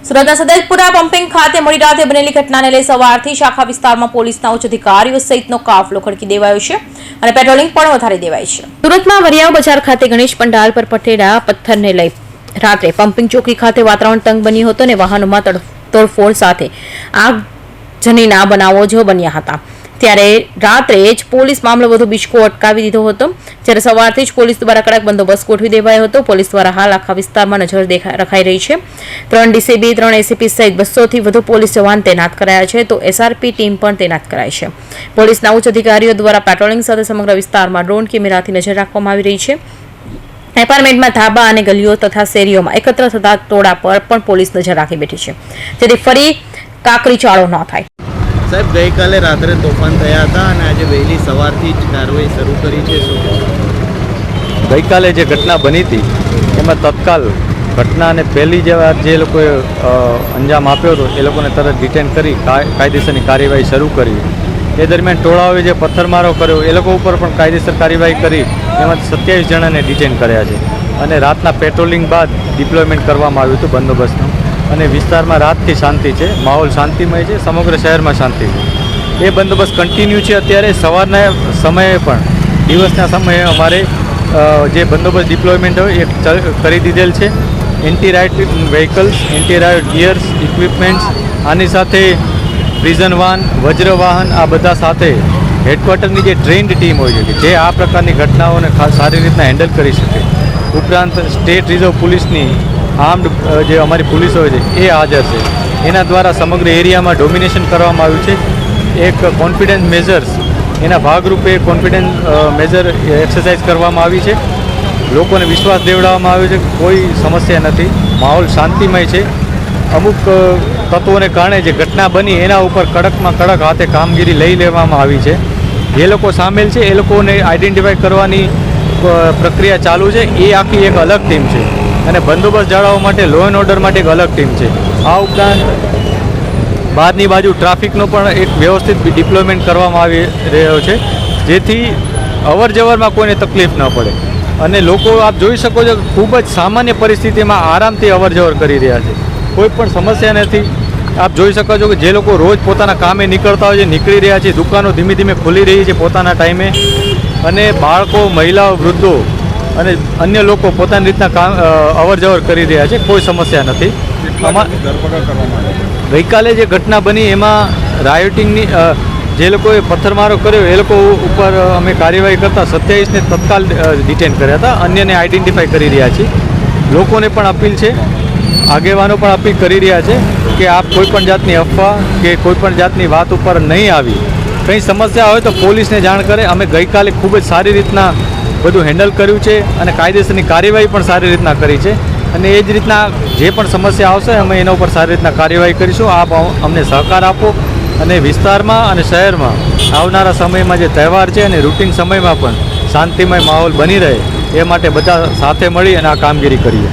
સુરતના સદલપુરા પમ્પિંગ ખાતે મોડી રાતે બનેલી ઘટનાને લઈ સવારથી શાખા વિસ્તારમાં પોલીસના ઉચ્ચ અધિકારીઓ સહિતનો કાફલો ખડકી દેવાયો છે અને પેટ્રોલિંગ પણ વધારી દેવાઈ છે। સુરતમાં વરિયાવ બજાર ખાતે ગણેશ પંડાલ પર પટેલા પથ્થરને લઈ રાત્રે પમ્પિંગ ચોકી ખાતે વાતાવરણ તંગ બન્યું હતું અને વાહનોમાં તોડફોડ સાથે આગજનીના બનાવો જો બન્યા હતા। ત્યારે રાત્રે જ પોલીસ મામલો વધુ બીચકો અટકાવી દીધો હતો। જ્યારે સવારથી જ પોલીસ દ્વારા કડક બંદોબસ્ત ગોઠવી દેવાયો હતો। પોલીસ દ્વારા હાલ આખા વિસ્તારમાં નજર રખાઈ રહી છે। 3 ડીસીબી 3 એસીપી સહિત 200 થી વધુ પોલીસ જવાન તૈનાત કરાયા છે તો એસઆરપી ટીમ પણ તૈનાત કરાઈ છે। પોલીસના ઉચ્ચ અધિકારીઓ દ્વારા પેટ્રોલિંગ સાથે સમગ્ર વિસ્તારમાં ડ્રોન કેમેરાથી નજર રાખવામાં આવી રહી છે। એપાર્ટમેન્ટમાં ધાબા અને ગલીઓ તથા શેરીઓમાં એકત્ર થતા ટોળા પર પણ પોલીસ નજર રાખી બેઠી છે જેથી ફરી કાકરી ચાળો ન થાય। સાહેબ ગઈકાલે રાત્રે તોફાન થયા હતા અને આજે વહેલી સવારથી જ કાર્યવાહી શરૂ કરી છે। શું ગઈકાલે જે ઘટના બની હતી એમાં તત્કાલ ઘટનાને પહેલી જે લોકોએ અંજામ આપ્યો હતો એ લોકોને તરત ડિટેન કરી કાયદેસરની કાર્યવાહી શરૂ કરી। એ દરમિયાન ટોળાઓએ જે પથ્થરમારો કર્યો એ લોકો ઉપર પણ કાયદેસર કાર્યવાહી કરી એમાંથી 27 જણાને ડિટેન કર્યા છે અને રાતના પેટ્રોલિંગ બાદ ડિપ્લોયમેન્ટ કરવામાં આવ્યું હતું બંદોબસ્તનું અને વિસ્તારમાં રાતથી શાંતિ છે, માહોલ શાંતિમય છે, સમગ્ર શહેરમાં શાંતિ છે। એ બંદોબસ્ત કન્ટિન્યુ છે। અત્યારે સવારના સમયે પણ દિવસના સમયે અમારે જે બંદોબસ્ત ડિપ્લોયમેન્ટ હોય એ કરી દીધેલ છે। Anti ride vehicles, anti ride gears, equipments, આની સાથે પ્રિઝન વાહન, વજ્ર વાહન, આ બધા સાથે હેડક્વાર્ટરની જે ટ્રેન્ડ ટીમ હોય છે જે આ પ્રકારની ઘટનાઓને સારી રીતના હેન્ડલ કરી શકે। ઉપરાંત સ્ટેટ રિઝર્વ પોલીસની આર્મ્ડ જે અમારી પોલીસ હોય છે એ હાજર છે। એના દ્વારા સમગ્ર એરિયામાં ડોમિનેશન કરવામાં આવ્યું છે। એક કોન્ફિડન્સ મેઝર્સ એના ભાગરૂપે કોન્ફિડન્સ મેઝર એક્સરસાઇઝ કરવામાં આવી છે। લોકોને વિશ્વાસ દેવડાવવામાં આવ્યો છે કે કોઈ સમસ્યા નથી, માહોલ શાંતિમય છે। અમુક તત્વોને કારણે જે ઘટના બની એના ઉપર કડકમાં કડક હાથે કામગીરી લઈ લેવામાં આવી છે। જે લોકો સામેલ છે એ લોકોને આઈડેન્ટિફાઈ કરવાની પ્રક્રિયા ચાલુ છે। એ આખી એક અલગ ટીમ છે અને બંદોબસ્ત જાળવવા માટે લો એન્ડ ઓર્ડર માટે એક અલગ ટીમ છે। આ ઉપરાંત બહારની બાજુ ટ્રાફિકનો પણ એક વ્યવસ્થિત ડિપ્લોયમેન્ટ કરવામાં આવી રહ્યો છે જેથી અવર જવરમાં કોઈને તકલીફ ન પડે અને લોકો આપ જોઈ શકો છો ખૂબ જ સામાન્ય પરિસ્થિતિમાં આરામથી અવર જવર કરી રહ્યા છે। કોઈ પણ સમસ્યા નથી। આપ જોઈ શકો છો કે જે લોકો રોજ પોતાના કામે નીકળતા હોય છે નીકળી રહ્યા છે, દુકાનો ધીમે ધીમે ખુલી રહી છે પોતાના ટાઈમે અને બાળકો, મહિલાઓ, વૃદ્ધો અને અન્ય લોકો પોતાની રીતના અવર જવર કરી રહ્યા છે। કોઈ સમસ્યા નથી। ગઈકાલે જે ઘટના બની એમાં રાયોટિંગની જે લોકોએ પથ્થરમારો કર્યો એ લોકો ઉપર અમે કાર્યવાહી કરતાં 27ને તત્કાલ ડિટેન કર્યા હતા। અન્યને આઈડેન્ટિફાઈ કરી રહ્યા છીએ। લોકોને પણ અપીલ છે, આગેવાનો પણ અપીલ કરી રહ્યા છે કે આપ કોઈપણ જાતની અફવા કે કોઈપણ જાતની વાત ઉપર નહીં આવી। કંઈ સમસ્યા હોય તો પોલીસને જાણ કરે। અમે ગઈકાલે ખૂબ જ સારી રીતના બધું હેન્ડલ કર્યું છે અને કાયદેસરની કાર્યવાહી પણ સારી રીતના કરી છે અને એ જ રીતના જે પણ સમસ્યા આવશે અમે એના ઉપર સારી રીતના કાર્યવાહી કરીશું। આપ અમને સહકાર આપો અને વિસ્તારમાં અને શહેરમાં આવનારા સમયમાં જે તહેવાર છે અને રૂટિન સમયમાં પણ શાંતિમય માહોલ બની રહે એ માટે બધા સાથે મળી અને આ કામગીરી કરીએ।